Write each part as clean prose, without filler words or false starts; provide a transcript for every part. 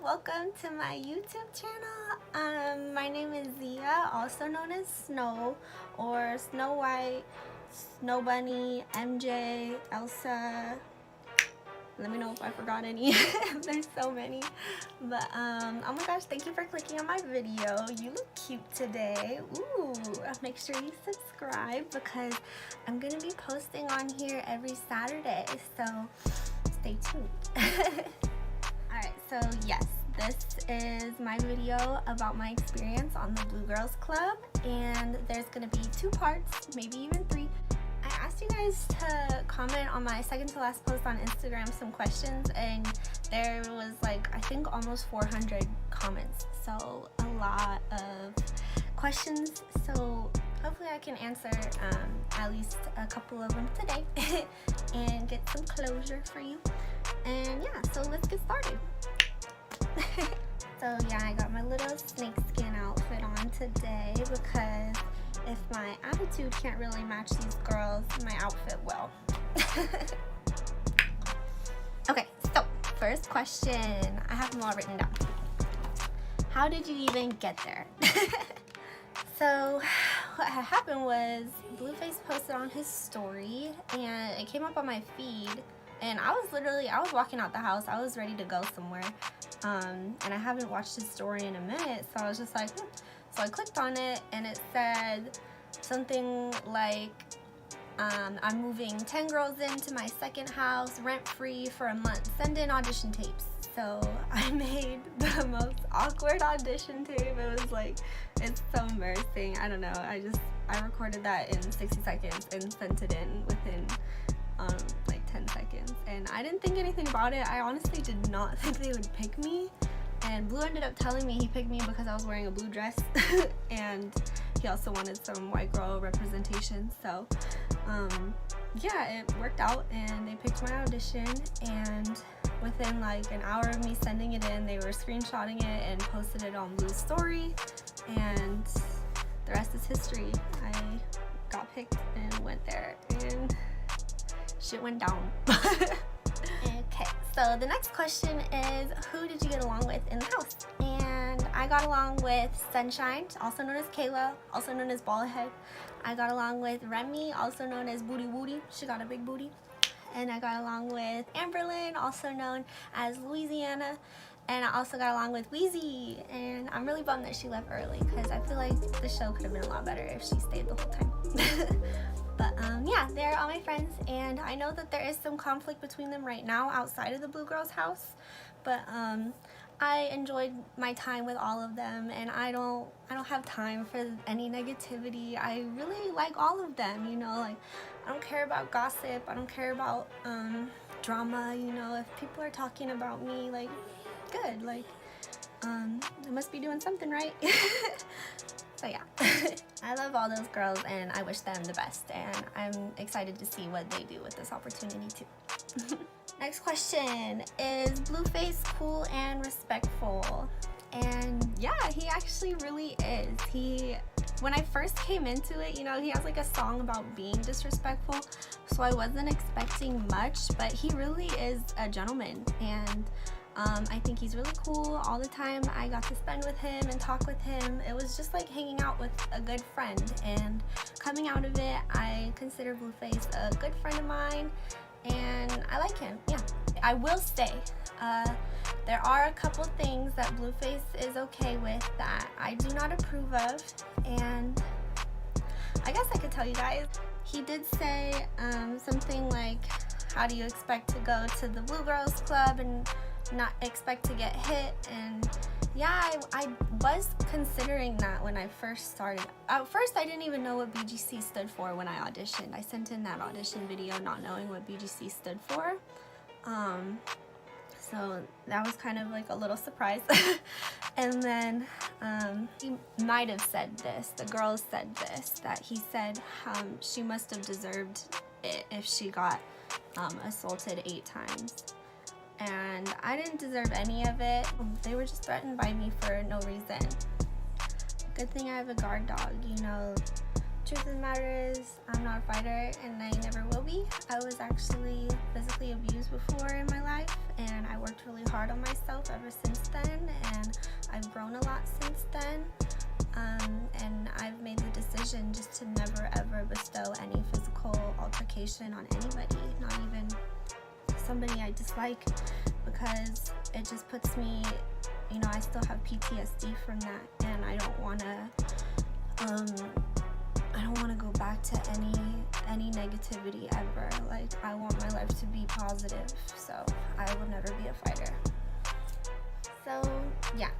welcome to my YouTube channel. My name is Zia, also known as Snow or Snow White, Snow Bunny, MJ, Elsa. Let me know if I forgot any. There's so many. But oh my gosh, thank you for clicking on my video. You look cute today. Ooh, make sure you subscribe because I'm gonna be posting on here every Saturday, so stay tuned. Alright, so yes, this is my video about my experience on the Blue Girls Club, and there's gonna be 2 parts, maybe even 3. I asked you guys to comment on my second to last post on Instagram some questions, and there was like, I think almost 400 comments, so a lot of questions. So hopefully I can answer at least a couple of them today and get some closure for you. And yeah, so let's get started. So yeah, I got my little snakeskin outfit on today because if my attitude can't really match these girls, my outfit will. Okay, so first question, I have them all written down. How did you even get there? So what had happened was Blueface posted on his story and it came up on my feed, and I was walking out the house. I was ready to go somewhere, and I haven't watched his story in a minute, so I was just like, So I clicked on it and it said something like, I'm moving 10 girls into my second house rent-free for a month. Send in audition tapes. So I made the most awkward audition tape. It was like, it's so embarrassing. I don't know. I recorded that in 60 seconds and sent it in within like 10 seconds. And I didn't think anything about it. I honestly did not think they would pick me. And Blue ended up telling me he picked me because I was wearing a blue dress. And he also wanted some white girl representation. So yeah, it worked out and they picked my audition, and within like an hour of me sending it in, they were screenshotting it and posted it on Blue's story, and the rest is history. I got picked and went there and shit went down. Okay, so the next question is, who did you get along with in the house? And I got along with Sunshine, also known as Kayla, also known as Ballhead. I got along with Remy, also known as Booty Woody. She got a big booty. And I got along with Amberlyn, also known as Louisiana. And I also got along with Wheezy. And I'm really bummed that she left early because I feel like the show could have been a lot better if she stayed the whole time. But yeah, they're all my friends, and I know that there is some conflict between them right now outside of the Blue Girls house, but I enjoyed my time with all of them, and I don't have time for any negativity. I really like all of them, you know, like I don't care about gossip, I don't care about drama, you know. If people are talking about me, like, good, like I must be doing something right. So yeah, I love all those girls and I wish them the best, and I'm excited to see what they do with this opportunity too. Next question, is Blueface cool and respectful? And yeah, he actually really is. When I first came into it, you know, he has like a song about being disrespectful, so I wasn't expecting much, but he really is a gentleman, and I think he's really cool. All the time I got to spend with him and talk with him, it was just like hanging out with a good friend, and coming out of it, I consider Blueface a good friend of mine, and I like him. Yeah, I will say there are a couple things that Blueface is okay with that I do not approve of, and I guess I could tell you guys. He did say something like, how do you expect to go to the Blue Girls Club and not expect to get hit? And yeah, I was considering that when I first started. At first I didn't even know what BGC stood for when I auditioned. I sent in that audition video not knowing what BGC stood for, so that was kind of like a little surprise. And then he might have said this, the girls said this, that he said she must have deserved it if she got assaulted 8 times. And I didn't deserve any of it. They were just threatened by me for no reason. Good thing I have a guard dog, you know. truth of the matter is, I'm not a fighter and I never will be. I was actually physically abused before in my life, and I worked really hard on myself ever since then, and I've grown a lot since then. And I've made the decision just to never ever bestow any physical altercation on anybody, not even somebody I dislike, because it just puts me, you know, I still have PTSD from that, and I don't want to go back to any negativity ever. Like, I want my life to be positive, so I will never be a fighter. So yeah,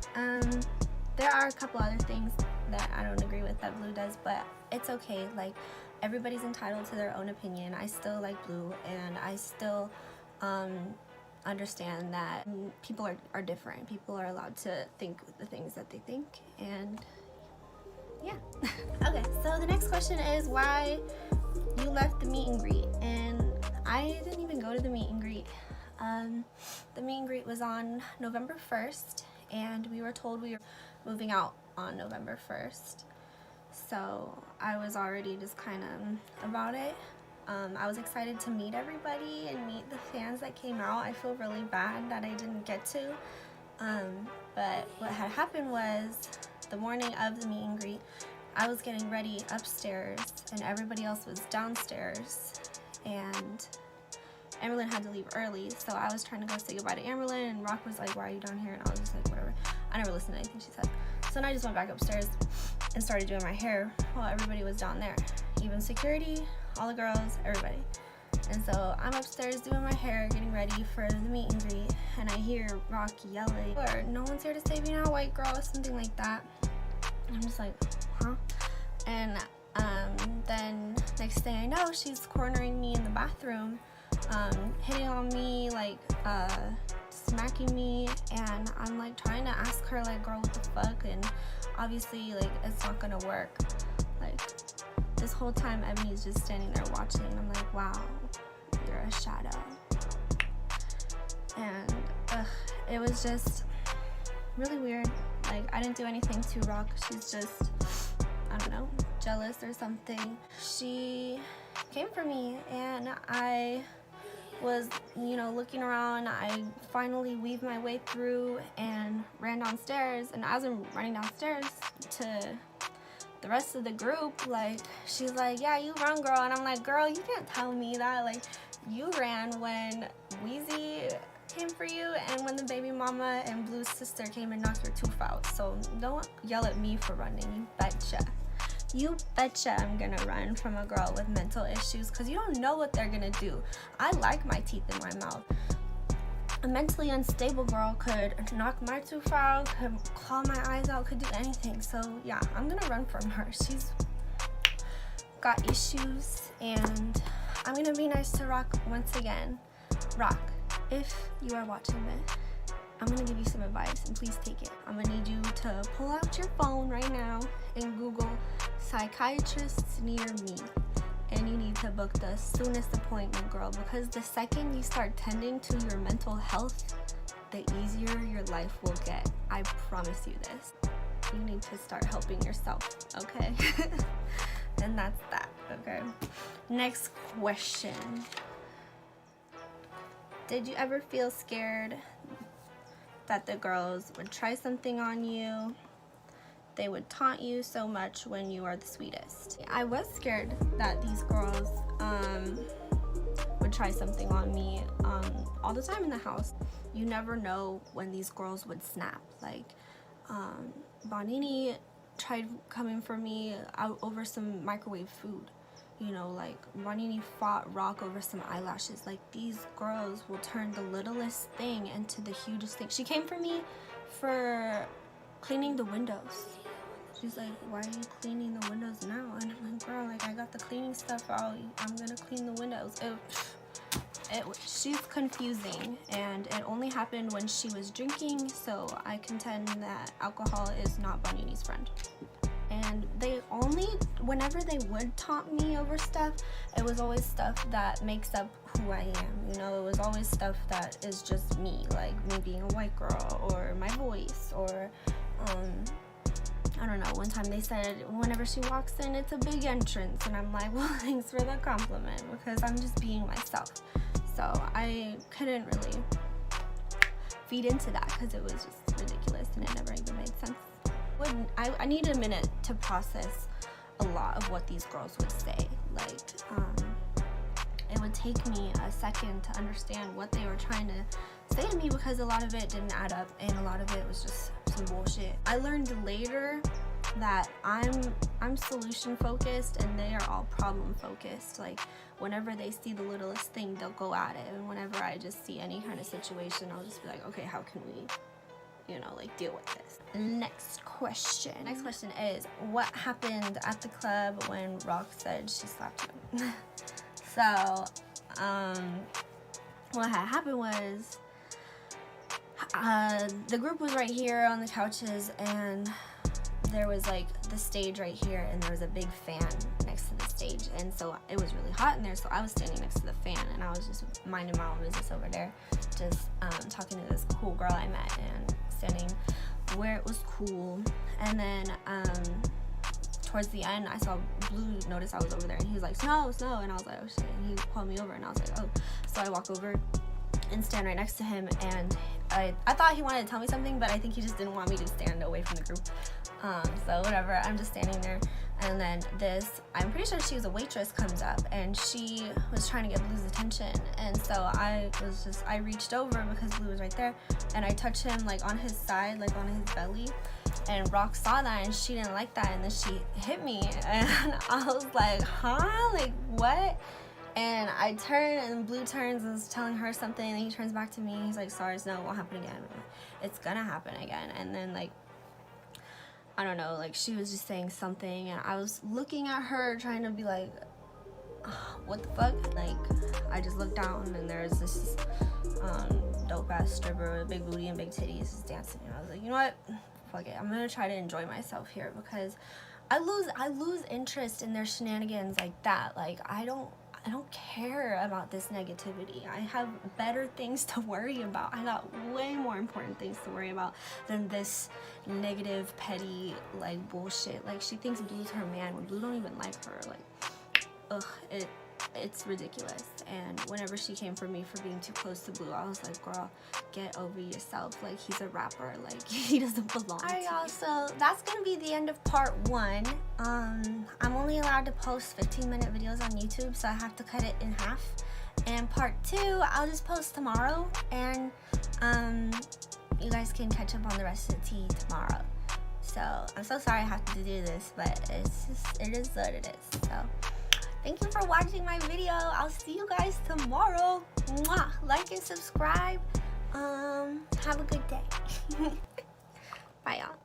there are a couple other things that I don't agree with that Blue does, but it's okay. Like, everybody's entitled to their own opinion. I still like Blue, and I still understand that people are different. People are allowed to think the things that they think, and yeah. Okay, so the next question is why you left the meet and greet. And I didn't even go to the meet and greet. The meet and greet was on November 1st, and we were told we were moving out on November 1st. So I was already just kind of about it. I was excited to meet everybody and meet the fans that came out. I feel really bad that I didn't get to. But what had happened was, the morning of the meet and greet, I was getting ready upstairs and everybody else was downstairs, and Amberlyn had to leave early, so I was trying to go say goodbye to Amberlyn, and Rock was like, why are you down here? And I was just like, whatever. I never listened to anything she said. So then I just went back upstairs and started doing my hair while everybody was down there. Even security, all the girls, everybody. And so I'm upstairs doing my hair, getting ready for the meet and greet, and I hear Rock yelling, or no one's here to save you now, white girl, or something like that. And I'm just like, huh? And then next thing I know, she's cornering me in the bathroom, hitting on me, like smacking me, and I'm like trying to ask her, like, girl, what the fuck? And obviously, like, it's not gonna work. Like, this whole time Ebony's just standing there watching, and I'm like, wow, you're a shadow. And it was just really weird. Like, I didn't do anything to Rock. She's just, I don't know, jealous or something. She came for me, and I was, you know, looking around. I finally weaved my way through and ran downstairs, and as I'm running downstairs to the rest of the group, like, she's like, yeah, you run, girl. And I'm like, girl, you can't tell me that. Like, you ran when Wheezy came for you and when the baby mama and Blue's sister came and knocked your tooth out. So don't yell at me for running. You betcha. You betcha I'm gonna run from a girl with mental issues, because you don't know what they're gonna do. I like my teeth in my mouth. A mentally unstable girl could knock my tooth out, could claw my eyes out, could do anything. So yeah, I'm gonna run from her. She's got issues, and I'm gonna be nice to Rock once again. Rock, if you are watching this, I'm gonna give you some advice, and please take it. I'm gonna need you to pull out your phone right now and Google psychiatrists near me. And you need to book the soonest appointment, girl, because the second you start tending to your mental health, the easier your life will get. I promise you this. You need to start helping yourself, okay? And that's that, okay? Next question. Did you ever feel scared that the girls would try something on you? They would taunt you so much when you are the sweetest. I was scared that these girls would try something on me all the time in the house. You never know when these girls would snap. Like, Bonini tried coming for me over some microwave food. You know, like, Bonini fought Rock over some eyelashes. Like, these girls will turn the littlest thing into the hugest thing. She came for me for cleaning the windows. She's like, why are you cleaning the windows now? And I'm like, girl, like, I got the cleaning stuff out. I'm gonna clean the windows. She's confusing, and it only happened when she was drinking, so I contend that alcohol is not Bonini's friend. And they only, whenever they would taunt me over stuff, it was always stuff that makes up who I am. You know, it was always stuff that is just me, like me being a white girl, or my voice, or I don't know, one time they said whenever she walks in, it's a big entrance. And I'm like, well, thanks for the compliment, because I'm just being myself. So I couldn't really feed into that because it was just ridiculous and it never even made sense. I needed a minute to process a lot of what these girls would say. Like, it would take me a second to understand what they were trying to say to me, because a lot of it didn't add up and a lot of it was just some bullshit. I learned later that I'm solution focused and they are all problem focused. Like, whenever they see the littlest thing, they'll go at it, and whenever I just see any kind of situation, I'll just be like, okay, how can we, you know, like, deal with this? Next question is, what happened at the club when Rock said she slapped you? So what had happened was, the group was right here on the couches, and there was like the stage right here, and there was a big fan next to the stage, and so it was really hot in there, so I was standing next to the fan, and I was just minding my own business over there, just talking to this cool girl I met, and standing where it was cool. And then towards the end, I saw Blue notice I was over there, and he was like, snow, and I was like, oh shit, and he pulled me over, and I was like, oh. So I walk over and stand right next to him, and I thought he wanted to tell me something, but I think he just didn't want me to stand away from the group. So whatever, I'm just standing there, and then this, I'm pretty sure she was a waitress, comes up, and she was trying to get Blue's attention, and so I reached over because Blue was right there, and I touched him like on his side, like on his belly, and Rock saw that, and she didn't like that, and then she hit me, and I was like, huh, like what? And I turn, and Blue turns and is telling her something, and he turns back to me, and he's like, sorry, no, it won't happen again. It's gonna happen again. And then, like, I don't know, like, she was just saying something, and I was looking at her trying to be like, what the fuck? Like, I just looked down, and there's this dope ass stripper with big booty and big titties just dancing, and I was like, you know what, fuck it, I'm gonna try to enjoy myself here, because I lose interest in their shenanigans like that. Like, I don't care about this negativity. I have better things to worry about. I got way more important things to worry about than this negative, petty, like, bullshit. Like, she thinks Blue's her man when Blue don't even like her. Like, ugh, it's ridiculous. And whenever she came for me for being too close to Blue, I was like, girl, get over yourself. Like, he's a rapper. Like, he doesn't belong to you. Alright, y'all, so that's gonna be the end of part 1. I'm only allowed to post 15-minute videos on YouTube, so I have to cut it in half. And part 2, I'll just post tomorrow, and you guys can catch up on the rest of the tea tomorrow. So I'm so sorry I have to do this, but it is what it is. So thank you for watching my video. I'll see you guys tomorrow. Mwah! Like and subscribe. Have a good day. Bye, y'all.